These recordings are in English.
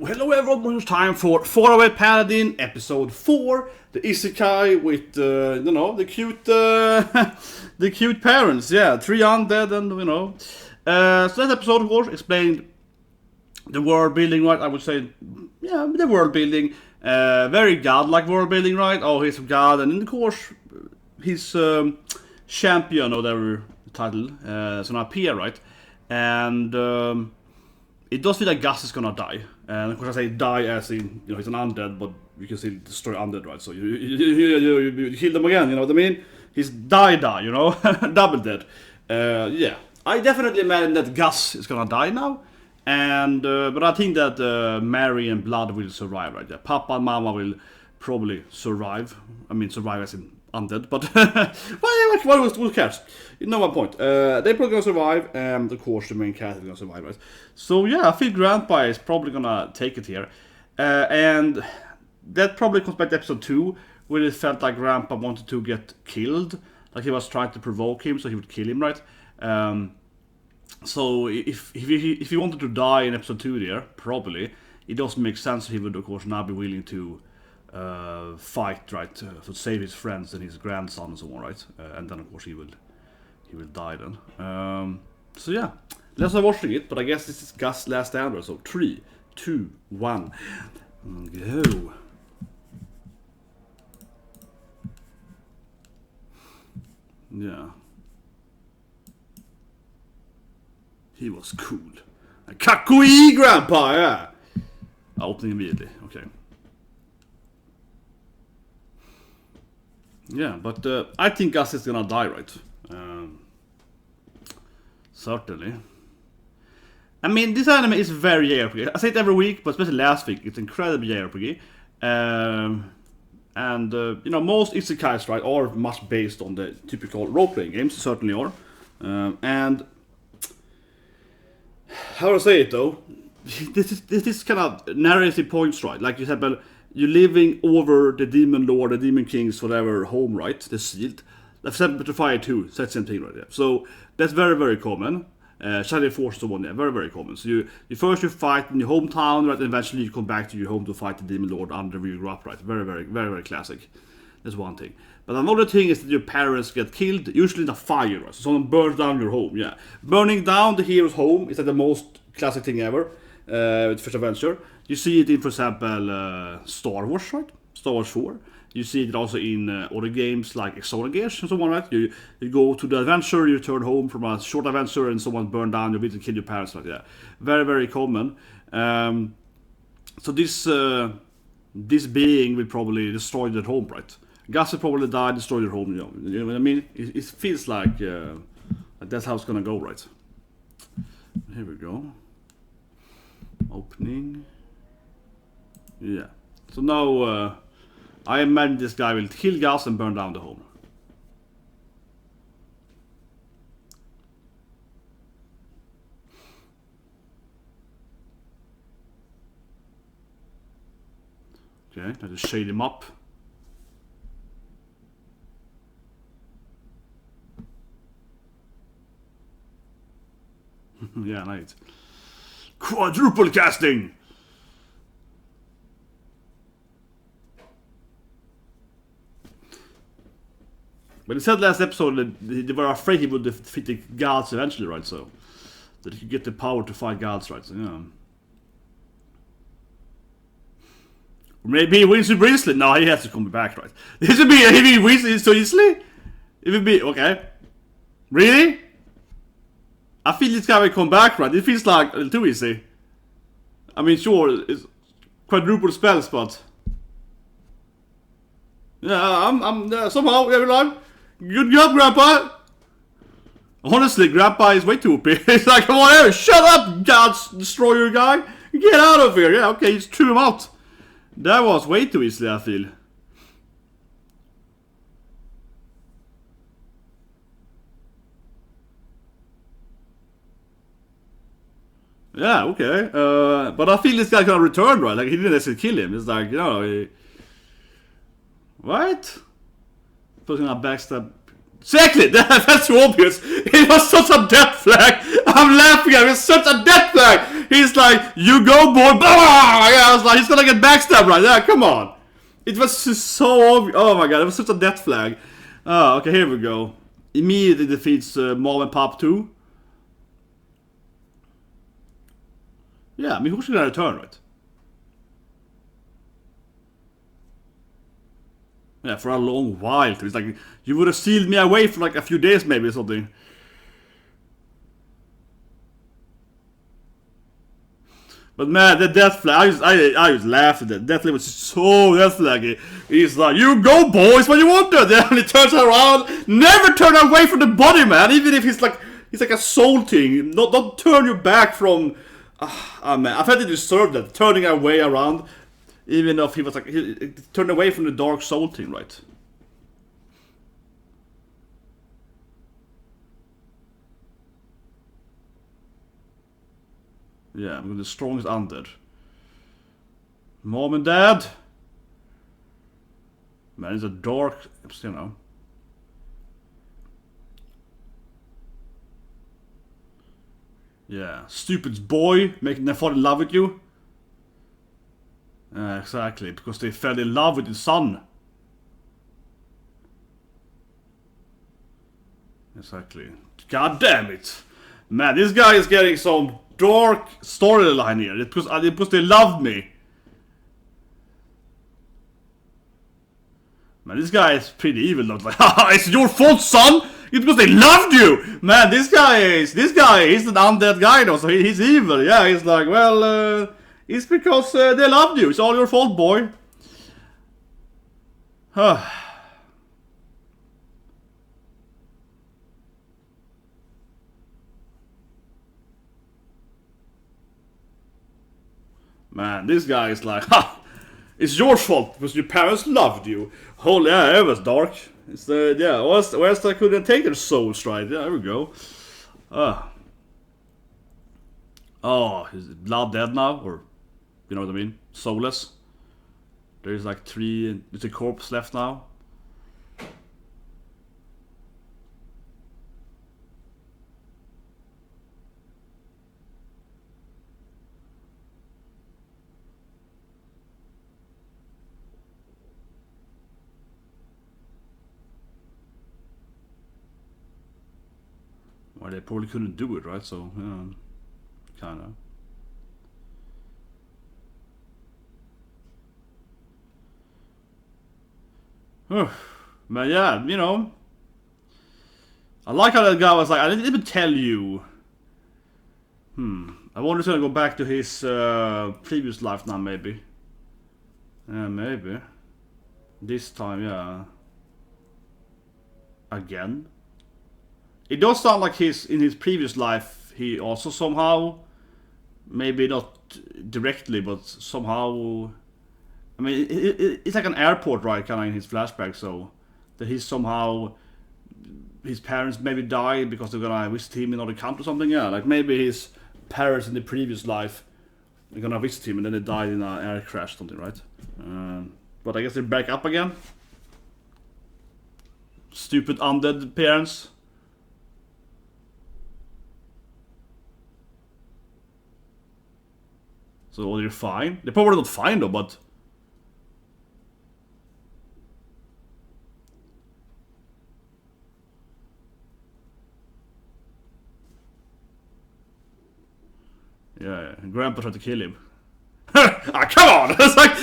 Hello everyone, it's time for Faraway Paladin, episode 4, the isekai with, the cute, the cute parents, yeah, 3 undead and, so that episode, of course, explained the world building, right, I would say, yeah, the world building, very godlike world building, right, oh, he's a god, and of course, he's champion, or whatever the title, is gonna appear, right, and, it does feel like Gus is gonna die. And of course I say die as in, he's an undead, but you can still destroy undead, right? So you kill them again, you know what I mean? He's die, double dead. Yeah, I definitely imagine that Gus is gonna die now. And, but I think that Mary and Blood will survive, right? Yeah, Papa and Mama will probably survive. I mean, survive as in undead, but who cares? You know my point. They're probably gonna survive, and of course the main character is gonna survive, right? So yeah, I feel Grandpa is probably gonna take it here, and that probably comes back to episode 2, where it felt like Grandpa wanted to get killed, like he was trying to provoke him, so he would kill him, right? So if he wanted to die in episode 2 there, probably it doesn't make sense. He would of course now be willing to fight, right, to save his friends and his grandson and so on, right? And then of course he will die then. So yeah, let's start watching it. But I guess this is Gus' last stand, so 3, 2, 1, go. Yeah, he was cool. A kakui grandpa, yeah. Opening immediately. Okay. Yeah, but I think Gus is gonna die, right? Certainly. I mean, this anime is very JRPG. I say it every week, but especially last week, it's incredibly JRPG. Most isekais, right, are much based on the typical role-playing games, certainly are. And how do I say it though? This kind of narrative points, right? Like you said, but you're living over the demon lord, the demon king's whatever home, right? The sealed. I've said Better Fire 2, that's the same thing right there. So that's very, very common. Shadow Force so on there, very, very common. So you first fight in your hometown, right? And eventually you come back to your home to fight the demon lord under where you grew up, right? Very, very, very, very classic. That's one thing. But another thing is that your parents get killed, usually in a fire, right? So someone burns down your home, yeah. Burning down the hero's home is like the most classic thing ever with First Adventure. You see it in, for example, Star Wars, right? Star Wars 4. You see it also in other games like Exonegears and so on, right? You go to the adventure, you return home from a short adventure, and someone burned down your village and killed your parents, like that. Very, very common. So this being will probably destroy their home, right? Gus will probably die, destroy their home, you know what I mean? It feels like that's how it's gonna go, right? Here we go. Opening. Yeah. So now I imagine this guy will kill Gus and burn down the home. Okay, I just shade him up. Yeah, nice. Quadruple casting! But he said last episode that they were afraid he would defeat the gods eventually, right? So that he could get the power to fight gods, right? So yeah. Maybe he wins super easily. No, he has to come back, right? This would be if he wins so easily. It would be okay. Really? I feel this guy will come back, right? It feels like a little too easy. I mean, sure, it's quadruple spells, but yeah, I'm somehow every time. Good job, Grandpa. Honestly, Grandpa is way too OP. It's like, come on, shut up, God's destroyer guy. Get out of here. Yeah, okay, just threw him out. That was way too easily, I feel. Yeah, okay. But I feel this guy gonna return, right? Like, he didn't actually kill him. It's like, what? Putting a backstab. Exactly! That's too obvious! It was such a death flag! I'm laughing at it, it's such a death flag! he's like, you go boy, blah! Yeah, I was like, he's gonna get backstabbed right there, come on. It was just so obvious. Oh my god, it was such a death flag. Oh, okay, here we go. Immediately defeats Mom and Pop 2. Yeah, I mean, who's gonna return, right? Yeah, for a long while. It's like, you would have sealed me away for like a few days maybe or something. But man, the death flag, I just laughed at that. Death flag was so death flaggy. He's like, you go boys when you want to. Then he turns around, never turn away from the body, man. Even if he's like a soul thing. Don't turn your back from. Man, I felt he deserved that, turning away around. Even if he was like, he turned away from the dark soul thing, right? Yeah, I'm the strongest undead. Mom and Dad. Man, it's a dark, you know. Yeah, stupid boy making them fall in love with you. Exactly, because they fell in love with his son. Exactly. God damn it. Man, this guy is getting some dark storyline here. Because they loved me. Man, this guy is pretty evil. Not like, haha, it's your fault, son. It's because they loved you. Man, this guy is an undead guy though, so he's evil. Yeah, he's like, well, it's because they loved you. It's all your fault, boy. Man, this guy is like, ha! It's your fault because your parents loved you. Holy, yeah, it was dark. It's the, yeah, where's I couldn't take their souls, right? Yeah, there we go. Oh, is blood dead now? Or, you know what I mean? Soulless. There's like there's a corpse left now. Well, they probably couldn't do it, right? So, yeah, kinda. But yeah, you know, I like how that guy was like, I didn't even tell you. I wonder if he's gonna go back to his previous life now, maybe. Yeah, maybe. This time, yeah. Again? It does sound like in his previous life, he also somehow, maybe not directly, but somehow, I mean, it's like an airport, right, kind of in his flashback, so that he's somehow, his parents maybe died because they're gonna visit him in another country or something, yeah, like maybe his parents in the previous life, they're gonna visit him and then they died in an air crash or something, right? But I guess they're back up again. Stupid undead parents. So they're fine. They're probably not fine though, but... Yeah, Grandpa tried to kill him. Ah, come on! It's like,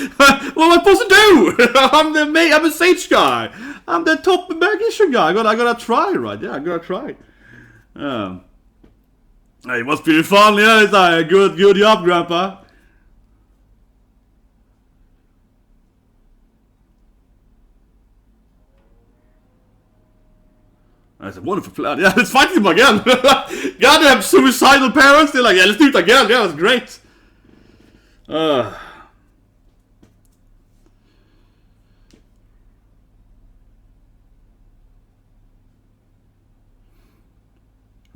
what am I supposed to do? I'm a sage guy. I'm the top magician guy. I gotta try, right? Yeah, I gotta try. Hey, it must be fun. Yeah, it's like, good job, Grandpa. That's a wonderful plan. Yeah, let's fight him again. Goddamn suicidal parents. They're like, yeah, let's do it again. Yeah, that's great.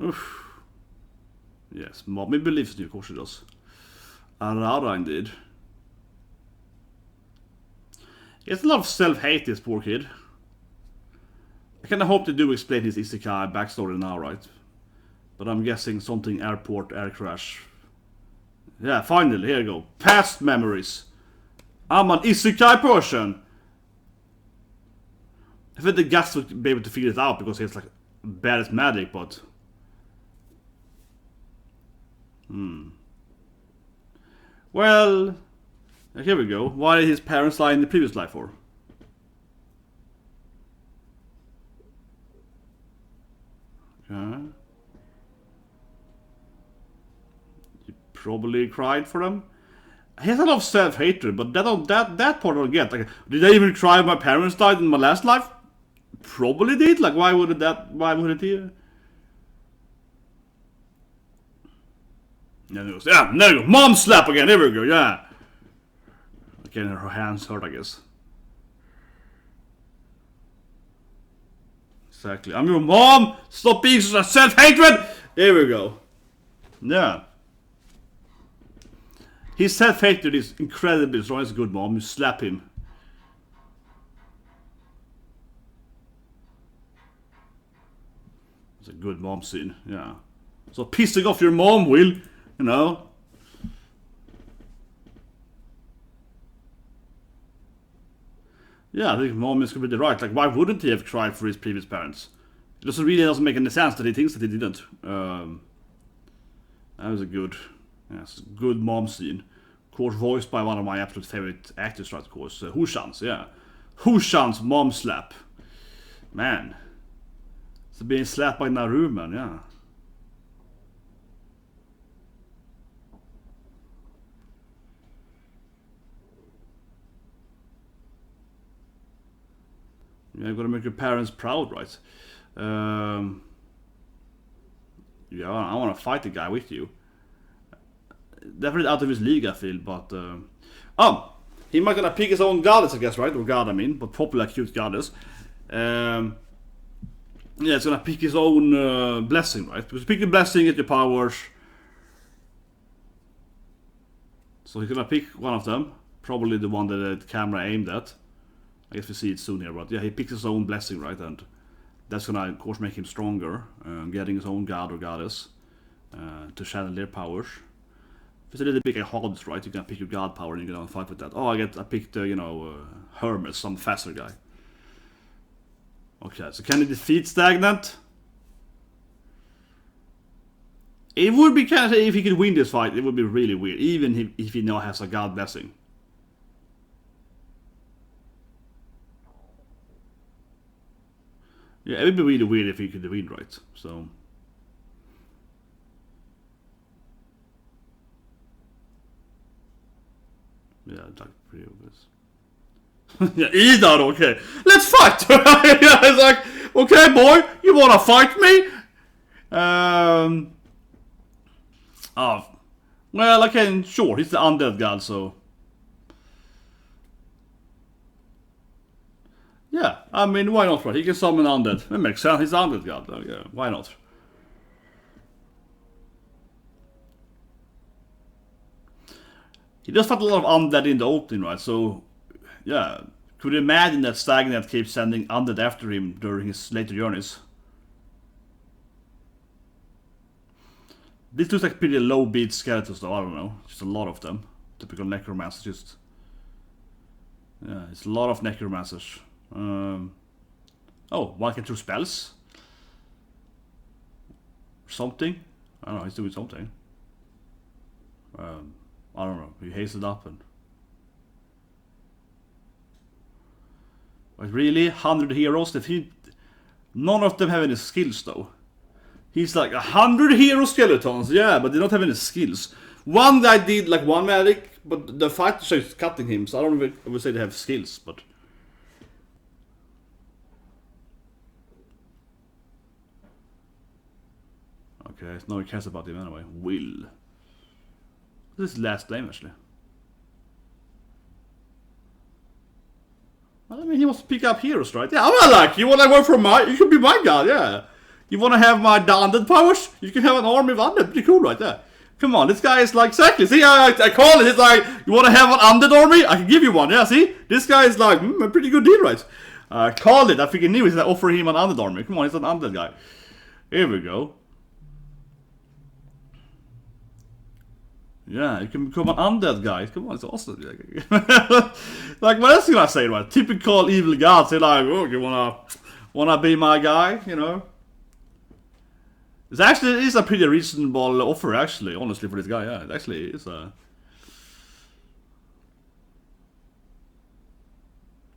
Oof. Yes, Mommy believes in you, of course she does. Arara indeed. He has a lot of self-hate, this poor kid. I kinda hope they do explain his isekai backstory now, right? But I'm guessing something airport, air crash. Yeah, finally, here you go. Past memories. I'm an isekai person. I think the Guts would be able to figure it out because he's like bad at magic, but... Well... Here we go. Why did his parents die in the previous life for? Okay. He probably cried for them. He has a lot of self-hatred, but that part I don't get. Like, did I even cry when my parents died in my last life? Probably did. Like, why would he? Yeah, there you go. Mom slap again. There we go. Yeah. Again, her hands hurt, I guess. Exactly. I'm your mom. Stop being so self-hatred. There we go. Yeah. His self-hatred is incredibly strong. He's a good mom. You slap him. It's a good mom scene. Yeah. So pissing off your mom will, you know. Yeah, I think mom is completely right. Like, why wouldn't he have cried for his previous parents? It doesn't make any sense that he thinks that he didn't. That was a good mom scene. Of course, voiced by one of my absolute favorite actors, right? Of course, Hushan's, yeah. Hushan's mom slap. Man. It's being slapped by Naru, man, yeah. You gotta make your parents proud, right? Yeah, I wanna fight the guy with you. Definitely out of his league, I feel, but... he might gonna pick his own goddess, I guess, right? Or god, I mean, but popular cute goddess. Yeah, it's gonna pick his own blessing, right? Because pick the blessing, get your powers. So he's gonna pick one of them. Probably the one that the camera aimed at. I guess we see it soon here, but yeah, he picks his own blessing, right? And that's gonna, of course, make him stronger. Getting his own god or goddess to channel their powers. If it's a little bit like Hades, right? You can pick your god power and you can fight with that. Oh, I picked, Hermes, some faster guy. Okay, so can he defeat Stagnate? It would be kind of, if he could win this fight, it would be really weird, even if he now has a god blessing. Yeah, it would be really weird if he could win, right? So... Yeah, that's pretty obvious. Yeah, he's not okay. Let's fight! Yeah, it's like, okay, boy, you wanna fight me? Well, okay, sure, he's the undead god, so... Yeah, I mean, why not, right? He can summon undead. It makes sense, he's the undead god, though, yeah, why not? He does fight a lot of undead in the opening, right? So, yeah. Could you imagine that Stagnate keeps sending undead after him during his later journeys? This looks like pretty low beat skeletons though, I don't know. Just a lot of them. Typical necromancers, just... Yeah, it's a lot of necromancers. Oh, one can throw spells? Something? I don't know, he's doing something. I don't know, he hastened up and... But really? 100 heroes? None of them have any skills though. He's like 100 hero skeletons, yeah, but they don't have any skills. One guy did like one magic, but the fighter is cutting him, so I don't know if I would say they have skills, but... Okay, no one cares about him anyway. Will. This is last name actually. Well, I mean, he wants to pick up heroes, right? Yeah, I'm like, you wanna work for you can be my god, yeah. You wanna have my undead powers? You can have an army of undead, pretty cool right there. Come on, this guy is like, exactly, see, I call it, it's like, you wanna have an undead army? I can give you one, yeah, see? This guy is like, a pretty good deal, right? I called it, I freaking knew it, I offer him an undead army. Come on, he's an undead guy. Here we go. Yeah, you can become an undead guy. Come on, it's awesome. Like, what else can I say, right? Typical evil gods. They're like, oh, you wanna be my guy, you know? It is a pretty reasonable offer, actually, honestly, for this guy. Yeah, it actually is a...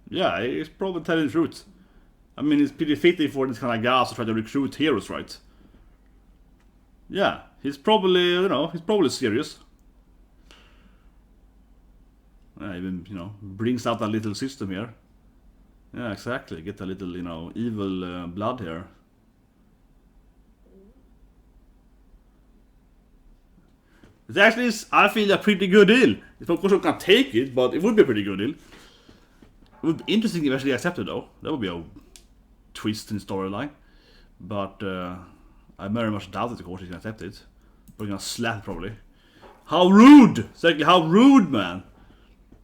Yeah, he's probably telling the truth. I mean, it's pretty fitting for this kind of guys to try to recruit heroes, right? Yeah, he's probably, you know, he's probably serious. Even, you know, brings out a little system here. Yeah, exactly. Get a little, you know, evil blood here. It actually is, I feel, a pretty good deal. Of course, I can't take it, but it would be a pretty good deal. It would be interesting if actually accepted, though. That would be a twist in storyline. But I very much doubt it, of course, he's gonna accept it. We're gonna slap, probably. How rude! Exactly, how rude, man!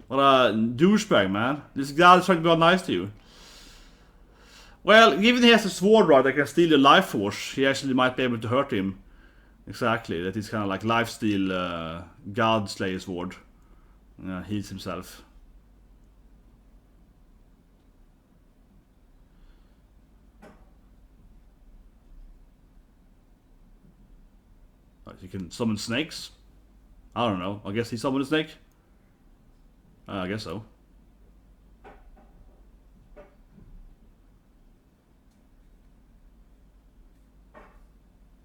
What a douchebag, man. This guy is trying to be nice to you. Well, given he has a sword, right, that can steal your life force, he actually might be able to hurt him. Exactly, that is kind of like lifesteal god slayer sword. Heals himself. You can summon snakes. I don't know. I guess he summoned a snake. I guess so.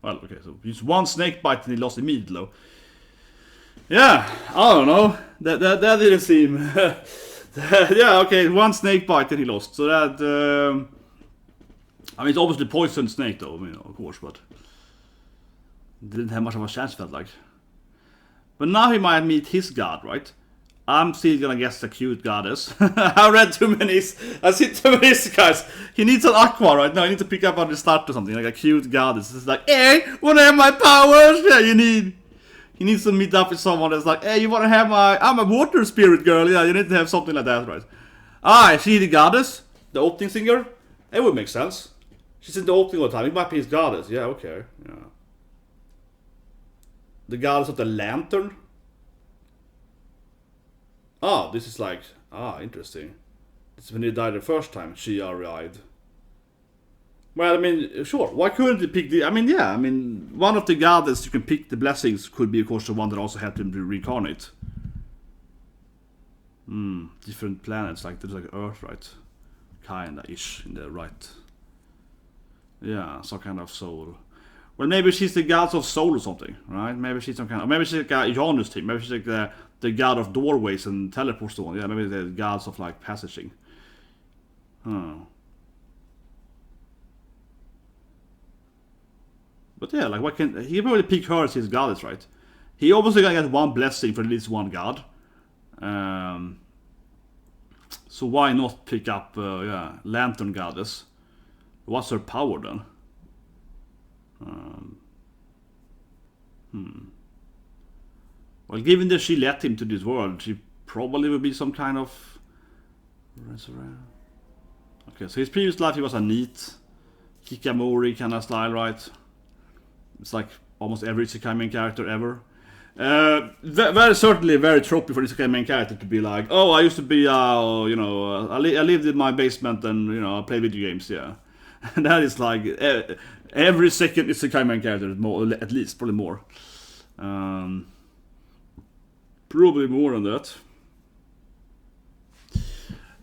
Well, okay, so just one snake bite and he lost immediately, though. Yeah, I don't know. That didn't seem... yeah, okay, one snake bite and he lost. So that... I mean, it's obviously poisoned snake, though, I mean, of course, but... Didn't have much of a chance, felt like. But now he might meet his god, right? I'm still gonna guess the cute goddess. I read too many. I see too many guys. He needs an aqua right now. He needs to pick up on the start or something like a cute goddess. It's like, hey, wanna have my powers? Yeah, He needs to meet up with someone that's like, hey, you wanna have my? I'm a water spirit girl. Yeah, you need to have something like that, right? I see the goddess, the opening singer. It would make sense. She's in the opening all the time. It might be his goddess. Yeah, okay. Yeah. The goddess of the lantern. Oh, this is like... interesting. This is when he died the first time, she arrived. Well, I mean, sure, why couldn't he pick the... I mean, yeah, I mean, one of the goddess you can pick the blessings could be, of course, the one that also helped him to reincarnate. Different planets, like there's like Earth, right? Kinda-ish, in the right... Yeah, some kind of soul. Well, maybe she's the goddess of soul or something, right? Maybe she's some kind of... Maybe she's like a Janus team. Maybe she's like the god of doorways and teleports to one. Yeah, maybe the gods of like passaging. But yeah, like what can... He probably pick her as his goddess, right? He obviously gonna get one blessing for at least one god. So why not pick up, Lantern Goddess? What's her power then? Well, given that she led him to this world, she probably would be some kind of... Okay, so his previous life he was a neat Hikamori kind of style, right? It's like almost every Isekai main character ever. Very certainly very tropey for this Isekai main character to be like, oh, I used to be, I lived in my basement and, I played video games, yeah. And that is like... every second Isekai main character, more, at least, probably more. Probably more than that.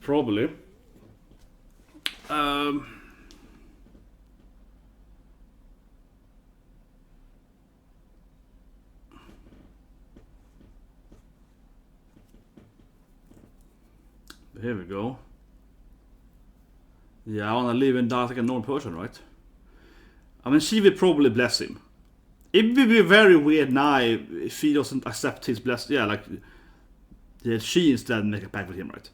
Probably. Here we go. Yeah, I wanna live and die like a normal person, right? I mean, she will probably bless him. It would be very weird now if he doesn't accept his blessing. Yeah, like... Yeah, she instead make a pact with him, right?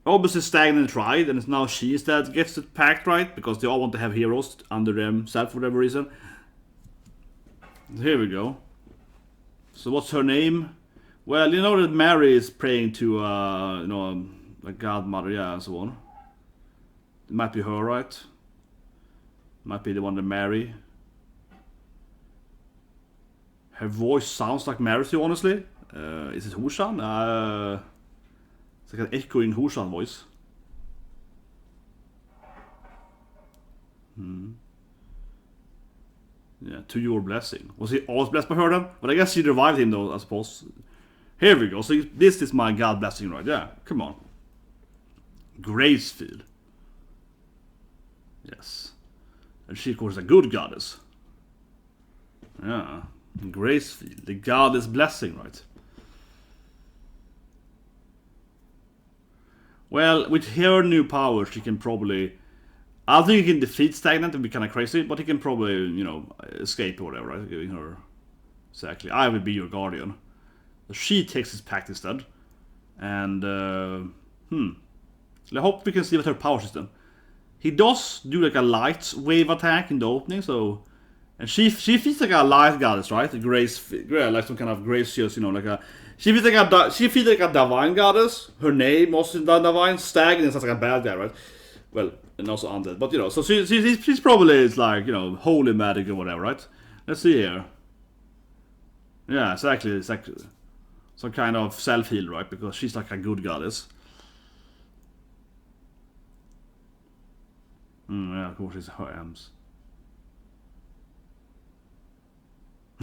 Obviously Stagnate tried, and it's now she instead gets the pact, right? Because they all want to have heroes under themselves for whatever reason. Here we go. So what's her name? Well, you know that Mary is praying to, a godmother, yeah, and so on. It might be her, right? Might be the one to marry. Her voice sounds like Marthu, honestly. Is it Hushan? It's like an echoing Hushan voice. Yeah, to your blessing. Was he always blessed by her then? But I guess she revived him though, I suppose. Here we go. So this is my god blessing, right? Yeah, come on. Gracefeel. Yes. And she, of course, is a good goddess. Yeah. Gracefeel. The goddess blessing, right? Well, with her new power, she can probably... I think he can defeat Stagnate and be kind of crazy, but he can probably, you know, escape or whatever, right? Giving her... Exactly. I will be your guardian. So she takes his pact instead. And, I hope we can see with her power system. He does do like a light wave attack in the opening, so... And she feels like a light goddess, right? A grace, yeah, like some kind of gracious, you know, like a... She feels like a divine goddess. Her name also is divine. Stagnate sounds like a bad guy, right? Well, and also undead, but you know, so she's probably is like, you know, holy magic or whatever, right? Let's see here. Yeah, exactly. It's like some kind of self-heal, right? Because she's like a good goddess. Yeah, of course, it's her M's.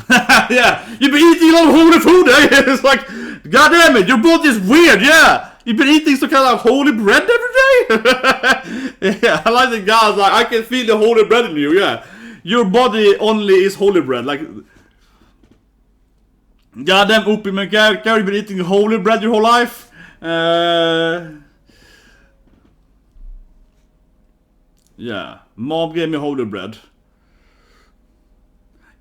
Yeah, you've been eating a lot of holy food, eh? It's like, god damn it, your body is weird, yeah! You've been eating some kind of holy bread every day? Yeah, I like the guys, like, I can feel the holy bread in you, yeah. Your body only is holy bread, like... Goddamn Upi McGarrick, you've been eating holy bread your whole life? Yeah, Mom gave me holy bread.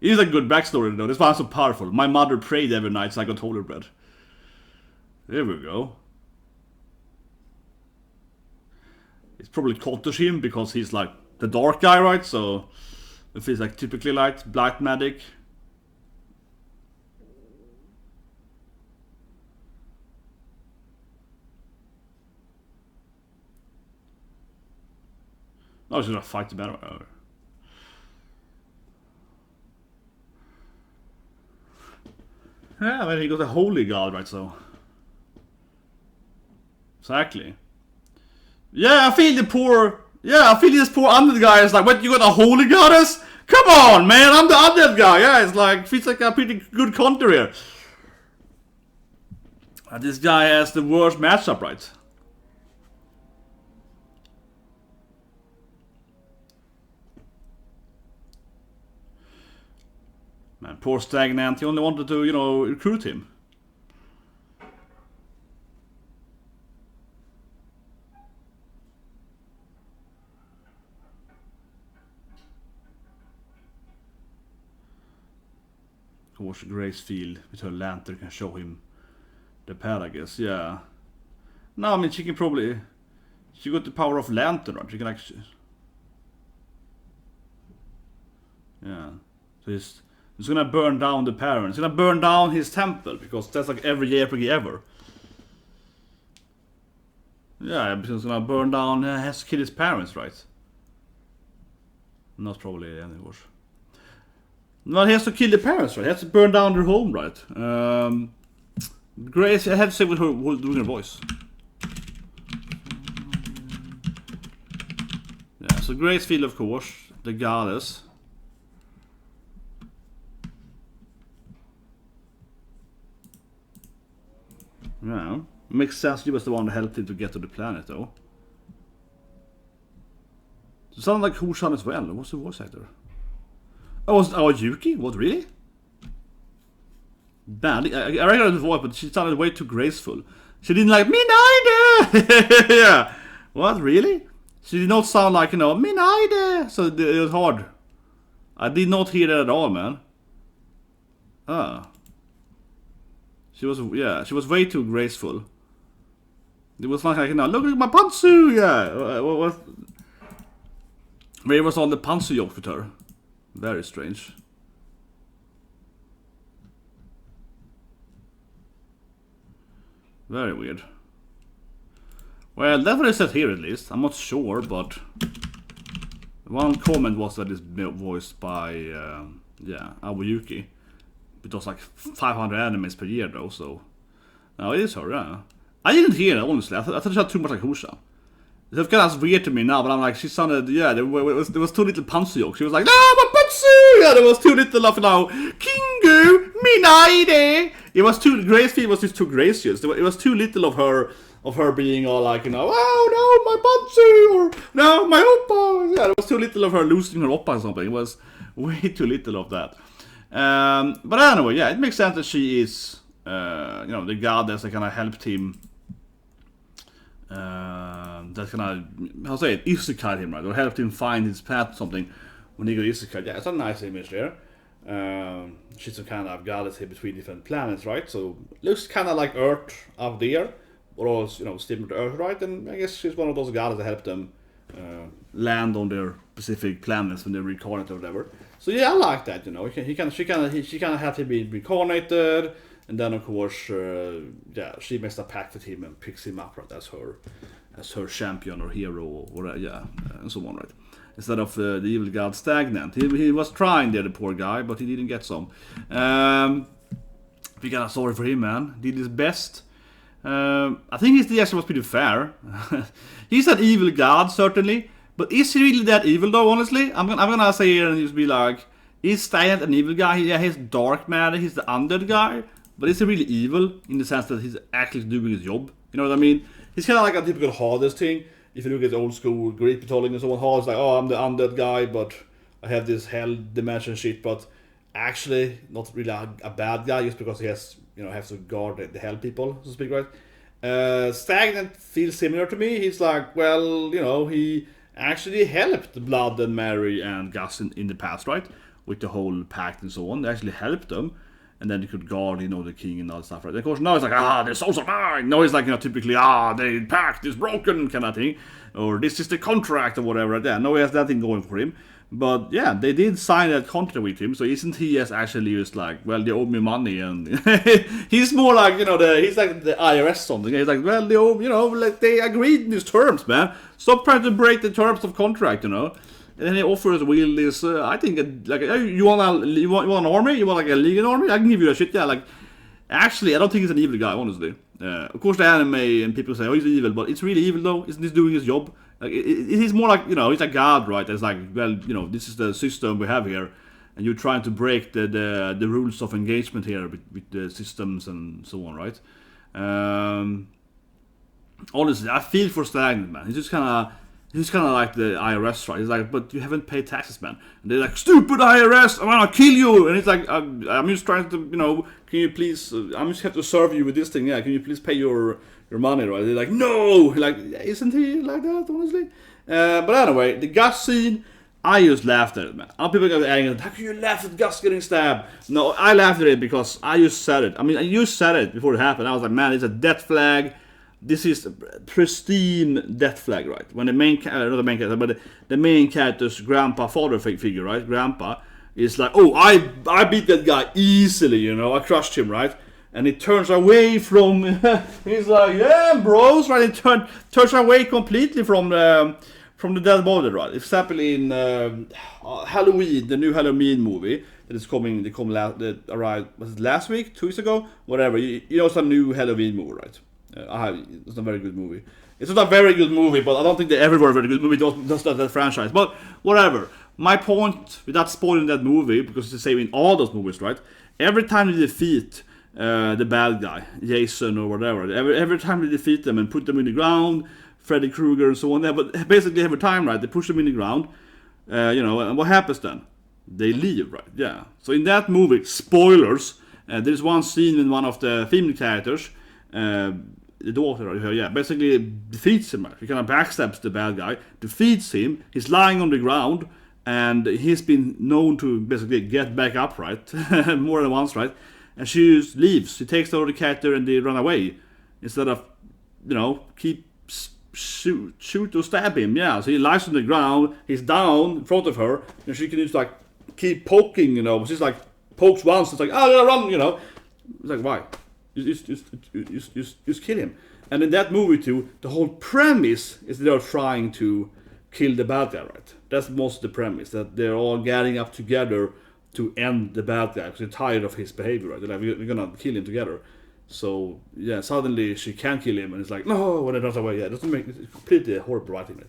It is a good backstory though, that's why I'm so powerful. My mother prayed every night so I got holy bread. There we go. It's probably Kotoshim because he's like the dark guy, right? So if he's like typically like black magic. No, she's gonna fight the battle. Yeah, well, he got a holy god, right? So exactly. Yeah, I feel the poor. Yeah, I feel this poor undead guy is like, what? You got a holy goddess? Come on, man! I'm the undead guy. Yeah, it's like feels like a pretty good counter here. This guy has the worst matchup, right? Man, poor Stagnate, he only wanted to, you know, recruit him. Of course, Gracefeel with her lantern can show him the pad, I guess, yeah. No, I mean, she can probably... She got the power of lantern, right? She can actually... Yeah. So he's gonna burn down the parents. He's gonna burn down his temple, because that's like every RPG ever. Yeah, because he's gonna burn down, has to kill his parents, right? Not probably anymore. No, he has to kill the parents, right? He has to burn down their home, right? Grace, I have to say with her doing her voice. Yeah, so Gracefeel, of course, the goddess. Yeah, makes sense. She was the one that helped him to get to the planet, though. So it sounded like Hushan as well. What's the voice actor? Oh, was it Aoi Yuuki? What, really? Bad. I recognize the voice, but she sounded way too graceful. She didn't like me neither. Yeah. What, really? She did not sound like, you know, me neither. So it was hard. I did not hear that at all, man. Ah. She was, yeah, she was way too graceful. It was like, you know, look at my pantsu, yeah. Where was all the pantsu jokes with her? Very strange. Very weird. Well, that's what it said here at least. I'm not sure, but one comment was that it's voiced by, yeah, Aoi Yuuki. It was like 500 animes per year though, so... No, it is her, yeah. I didn't hear it, honestly. I thought she sounded too much like Husha. It's kind of weird to me now, but I'm like, she sounded, yeah, there was too little Pansu jokes. She was like, no, but Pansu! Yeah, there was too little of, Kingu, Minaide! It was too, Gracefeel was just too gracious. It was too little of her being all like, oh no, my Pansu! Or, no, my Oppa! Yeah, there was too little of her losing her Oppa or something. It was way too little of that. But anyway, yeah, it makes sense that she is, the goddess that kind of helped him. That kind of, how say it, isekai him, right? Or helped him find his path or something when he got isekai. Yeah, it's a nice image there. She's some kind of goddess here between different planets, right? So looks kind of like Earth up there, or also, similar to Earth, right? And I guess she's one of those goddesses that helped them land on their specific planets when they reincarnate or whatever. So yeah, I like that. She kind of helped him be reincarnated. And then, of course, she makes a pact with him and picks him up, right, as her champion or hero, or and so on, right. Instead of the evil god Stagnate. He was trying there, the poor guy, but he didn't get some. We got sorry for him, man. Did his best. I think his reaction was pretty fair. He's an evil god, certainly, but is he really that evil, though? Honestly, I'm gonna say here and just be like, is Stagnate an evil guy? Yeah, he's dark matter. He's the undead guy. But is he really evil in the sense that he's actually doing his job? You know what I mean? He's kind of like a typical Hades thing. If you look at old school Greek mythology and so on, Hades like, oh, I'm the undead guy, but I have this hell dimension shit. But actually, not really a bad guy, just because he has, has to guard the hell people, so to speak, right? Stagnate feels similar to me. He's like, well, he actually helped Blood and Mary and Gus in the past, right? With the whole pact and so on. They actually helped them. And then they could guard, the king and all that stuff, right? And of course, now it's like, their souls are mine. Now it's like, typically, the pact is broken, kind of thing. Or this is the contract or whatever, right? Yeah, now he has that thing going for him. But yeah, they did sign that contract with him, so isn't he as actually just like, well, they owe me money, and he's more like, he's like the IRS something. He's like, well, they owe, like they agreed in these terms, man. Stop trying to break the terms of contract, And then he offers Will this, I think, like, you want an army? You want like a legion army? I can give you that shit, yeah. Like, actually, I don't think he's an evil guy, honestly. Of course, the anime and people say, oh, he's evil, but it's really evil though. Isn't he doing his job? Like, he's more like, he's a god, right? It's like, well, this is the system we have here, and you're trying to break the rules of engagement here with the systems and so on, right? Honestly, I feel for Stagnate, man. He's just kind of like the IRS, right? He's like, but you haven't paid taxes, man. And they're like, stupid IRS, I'm gonna kill you. And he's like, I'm just trying to, can you please, I'm just have to serve you with this thing, yeah. Can you please pay your money, right? They're like, no! Like, isn't he like that, honestly? But anyway, the Gus scene, I just laughed at it, man. Other people got angry, how can you laugh at Gus getting stabbed? No, I laughed at it because I just said it. I mean, I just said it before it happened. I was like, man, it's a death flag. This is a pristine death flag, right? When the main not the main character, but the main character's father figure, right? Grandpa is like, oh, I beat that guy easily, I crushed him, right? And he turns away from, he's like, yeah, bros, right? He turns away completely from the dead body, right? It's happening in Halloween, the new Halloween movie that is coming. That arrived, was it last week, 2 weeks ago, whatever. It's a new Halloween movie, right? It's not a very good movie. It's not a very good movie, but I don't think they ever were a very good movie. Just that franchise, but whatever. My point, without spoiling that movie, because it's the same in all those movies, right? Every time they defeat the bad guy, Jason or whatever, every time they defeat them and put them in the ground, Freddy Krueger and so on, but basically every time, right, they push them in the ground, and what happens then? They leave, right? Yeah. So in that movie, spoilers, there's one scene in one of the female characters, the daughter, yeah, basically defeats him. He kind of backstabs the bad guy, defeats him. He's lying on the ground, and he's been known to basically get back up, right? More than once, right? And she just leaves. She takes over the character and they run away instead of, keep shoot or stab him. Yeah, so he lies on the ground. He's down in front of her, and she can just like keep poking. She's like pokes once. It's like, oh, run. It's like, why? Just kill him. And in that movie too, the whole premise is they're trying to kill the bad guy, right? That's most of the premise, that they're all gathering up together to end the bad guy because they're tired of his behavior, right? They're like, we're gonna kill him together. So yeah, suddenly she can't kill him, and it's like no, when it runs away. Yeah, it doesn't make it's completely horrible writing.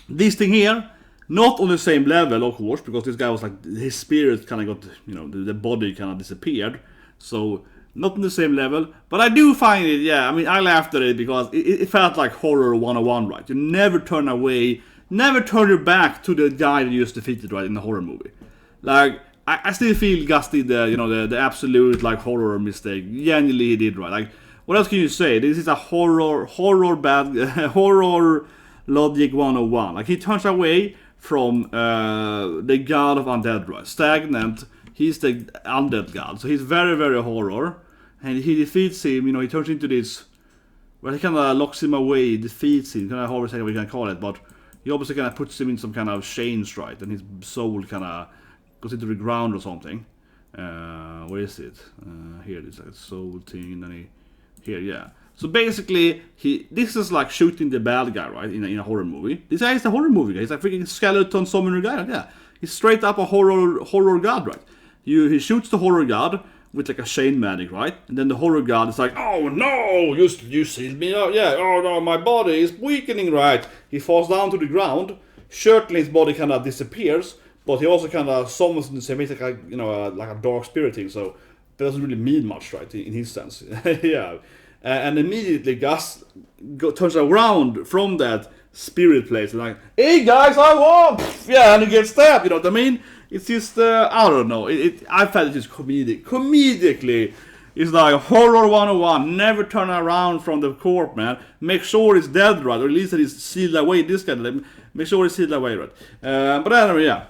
This thing here, not on the same level, of course, because this guy was like his spirit kind of got, you know, the body kind of disappeared. So not on the same level, but I do find it. Yeah, I mean, I laughed at it because it felt like horror 101, right? You never turn away, never turn your back to the guy that you just defeated, right, in the horror movie. Like, I still feel Gus did the absolute like horror mistake. Genuinely he did, right? Like, what else can you say? This is a horror logic 101. Like, he turns away from the god of undead, right? Stagnate. He's the undead god, so he's very, very horror, and he defeats him. You know, he turns into this. Well, he kind of locks him away, defeats him. Kind of horror, we can call it, but he obviously kind of puts him in some kind of chains, right? And his soul kind of goes into the ground or something. Where is it? Here it is, like a soul thing, and here, yeah. So basically, this is like shooting the bad guy, right? In a horror movie. This guy is the horror movie guy. He's like freaking skeleton summoner guy. Yeah, he's straight up a horror god, right? He shoots the horror god with like a chain magic, right? And then the horror god is like, oh no, you sealed me up. Yeah, oh no, my body is weakening, right? He falls down to the ground. Certainly his body kind of disappears. But he also kind of summons in the same way, like a dark spirit thing, so that doesn't really mean much, right, in his sense. Yeah. And immediately Gus turns around from that spirit place and like, hey guys, I won! Yeah, and he gets stabbed, you know what I mean? It's just, I don't know, I felt it just comedically. It's like horror 101, never turn around from the corpse, man. Make sure it's dead, right, or at least that it's sealed away, this kind of, make sure it's sealed away, right. But anyway, yeah.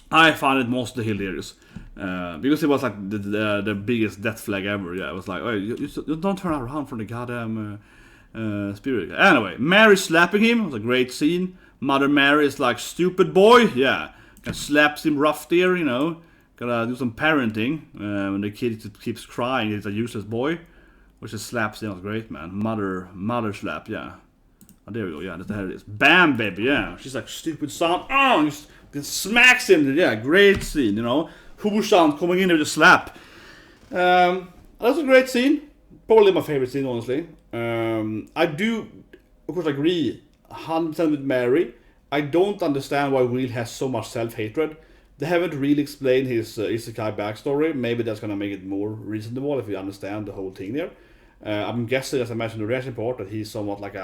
I found it mostly hilarious because it was like the biggest death flag ever. Yeah, it was like, oh, you don't turn around from the goddamn spirit. Anyway, Mary slapping him was a great scene. Mother Mary is like, stupid boy, yeah, kind of slaps him rough there, you know, gotta do some parenting. When the kid keeps crying, he's a useless boy, which just slaps him. That was great, man. Mother slap, yeah. Oh, there we go, yeah, there it is. Bam, baby, yeah. She's like, stupid son. Oh, smacks him. Yeah, great scene, you know. Hubushan coming in with a slap. That's a great scene. Probably my favorite scene, honestly. I do, of course, agree 100% with Mary. I don't understand why Will has so much self-hatred. They haven't really explained his isekai backstory. Maybe that's gonna make it more reasonable if you understand the whole thing there. I'm guessing, as I mentioned in the reaction part, that he's somewhat like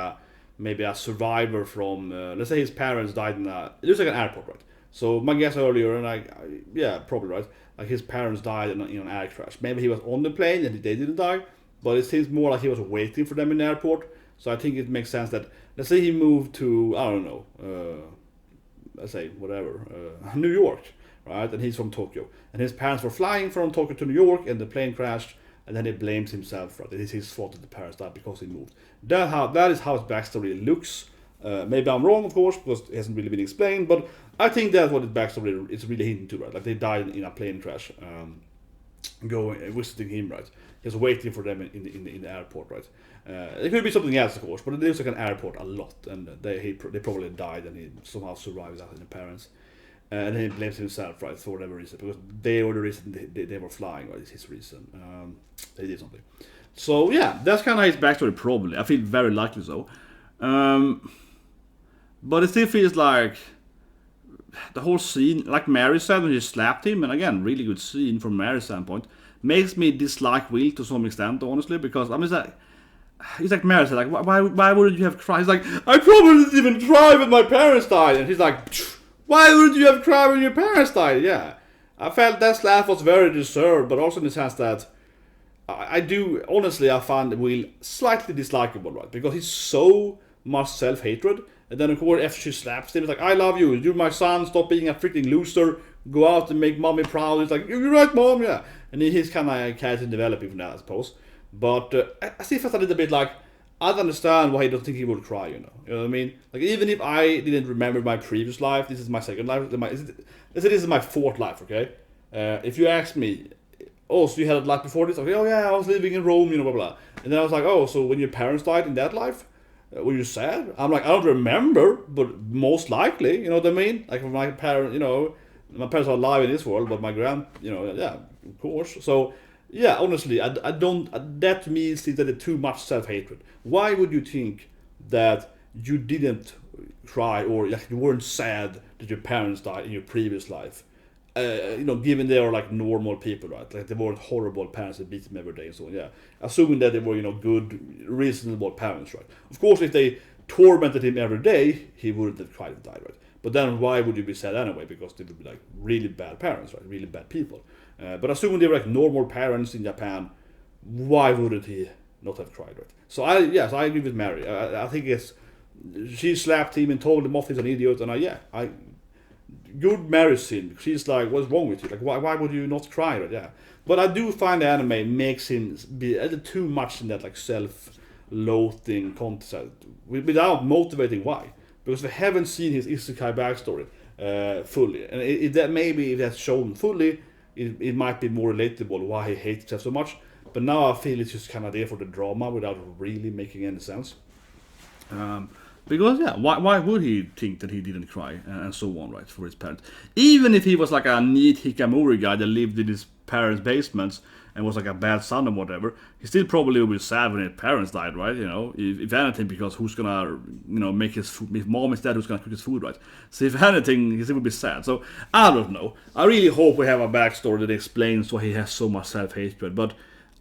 maybe a survivor from, let's say his parents died in it looks like an airport, right? So my guess earlier, and yeah, probably right, like his parents died in an air crash. Maybe he was on the plane and they didn't die, but it seems more like he was waiting for them in the airport. So I think it makes sense that, let's say he moved to, I don't know, let's say whatever, New York, right? And he's from Tokyo, and his parents were flying from Tokyo to New York, and the plane crashed, and then he blames himself, right? It is his fault that the parents died because he moved. That is how his backstory looks. Maybe I'm wrong, of course, because it hasn't really been explained, but I think that's what his backstory is really hinting to, right? Like they died in a plane crash, visiting him, right? He was waiting for them in the airport, right? It could be something else, of course, but it looks like an airport a lot, and they probably died, and he somehow survived after the parents, and then he blames himself, right, for whatever reason, because they were the reason they were flying, right? It's his reason. They did something. So yeah, that's kind of his backstory, probably. I feel very likely so. But it still feels like the whole scene, like Mary said when she slapped him, and again, really good scene from Mary's standpoint, makes me dislike Will to some extent, honestly, because I mean, he's like Mary said, like, why wouldn't you have cried? He's like, I probably didn't even cry when my parents died, and he's like, why wouldn't you have cried when your parents died? Yeah, I felt that slap was very deserved, but also in the sense that I do, honestly, I find Will slightly dislikable, right? Because he's so much self-hatred. And then, of course, after she slaps him, it's like, I love you. You're my son. Stop being a freaking loser. Go out and make mommy proud. It's like, you're right, mom. Yeah. And he's kind of character developing from that, I suppose. But I still felt a little bit like, I'd understand why he doesn't think he would cry, you know. You know what I mean? Like, even if I didn't remember my previous life, this is my second life. Let's say this is my fourth life, okay? If you ask me, oh, so you had a life before this? Okay, oh yeah, I was living in Rome, you know, blah, blah. And then I was like, oh, so when your parents died in that life, were you sad? I'm like, I don't remember, but most likely, you know what I mean? Like, my parents, you know, My parents are alive in this world, but my yeah, of course. So, yeah, honestly, I don't. That means that it's too much self-hatred. Why would you think that you didn't cry or like you weren't sad that your parents died in your previous life? Given they are like normal people, right? Like they weren't horrible parents that beat them every day and so on. Yeah, assuming that they were, good, reasonable parents, right? Of course, if they tormented him every day, he wouldn't have cried and died, right? But then why would you be sad anyway? Because they would be like really bad parents, right? Really bad people. But assuming they were like normal parents in Japan, why wouldn't he not have cried, right? So I agree with Mary. I think she slapped him and told him off he's an idiot, and good Mary sin. She's like, what's wrong with you? Like, why would you not cry, right? Yeah. But I do find the anime makes him be a little too much in that like self-loathing concept without motivating why. Because we haven't seen his isekai backstory fully, and that maybe if that's shown fully, it might be more relatable why he hates himself so much. But now I feel it's just kind of there for the drama without really making any sense. Because why would he think that he didn't cry and so on, right, for his parents? Even if he was like a neat hikikomori guy that lived in his parents' basements and was like a bad son or whatever, he still probably would be sad when his parents died, right? If anything, because who's gonna, make his food? If mom is dead, who's gonna cook his food, right? So if anything, he still would be sad. So I don't know. I really hope we have a backstory that explains why he has so much self-hatred, but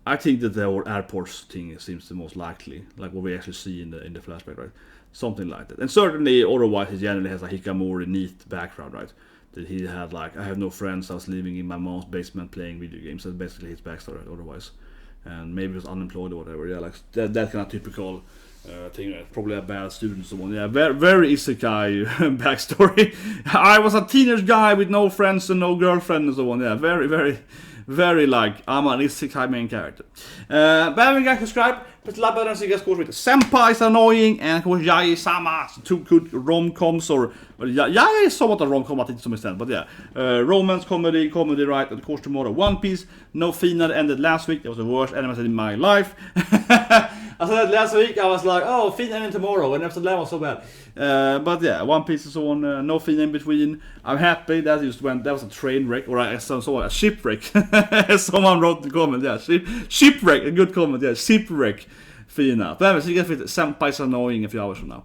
I think that the whole airports thing seems the most likely, like what we actually see in the flashback, right? Something like that. And certainly, otherwise, he generally has a hikikomori neat background, right? That he had like, I have no friends, I was living in my mom's basement playing video games. That's basically his backstory, right? Otherwise. And maybe he was unemployed or whatever. Yeah, like that kind of typical thing, right? Probably a bad student or someone. Yeah, very, very isekai backstory. I was a teenage guy with no friends and no girlfriend and so on. Yeah, very, very, very like, I'm an isekai main character. But having guys subscribe, press the like button so you guys, of course, with Senpai is annoying, and of course, Yai-sama, two good rom-coms, or Yai is somewhat a rom-com, I think, to some extent, but yeah, romance, comedy, right, and of course, tomorrow, One Piece, no Fina ended last week, that was the worst anime in my life. I said that last week, I was like, oh, Fina ending tomorrow, and episode 11 was so bad. But yeah, One Piece is on, no Fina in between. I'm happy that just went, that was a train wreck, or I saw a shipwreck. Someone wrote the comment, yeah, shipwreck, a good comment, yeah, shipwreck. Fina. But anyway, so you guys with Senpai is annoying a few hours from now.